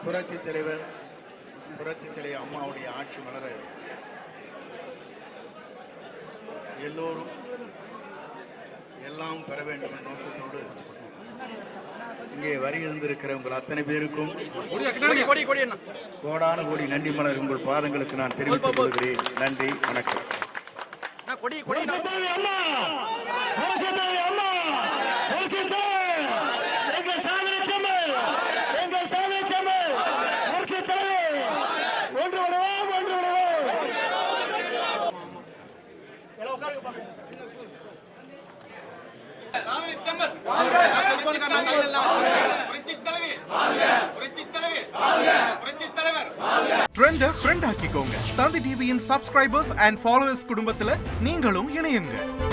புரட்சி தலைவர் அம்மாவுடைய ஆட்சி மலர எல்லோரும் எல்லாம் பெற வேண்டும் என்ற நோக்கத்தோடு இங்கே வருகின்றிருக்கிற உங்கள் அத்தனை பேருக்கும் கோடான கோடி நன்றி மலர் உங்கள் பாதங்களுக்கு நான் தெரிவித்துக் கொள்கிறேன். நன்றி, வணக்கம். ட்ரெண்ட ஃப்ரெண்ட் ஆக்கிக்கோங்க. தந்தி டிவியின் சப்ஸ்கிரைபர்ஸ் அண்ட் ஃபாலோவர்ஸ் குடும்பத்துல நீங்களும் இணையுங்க.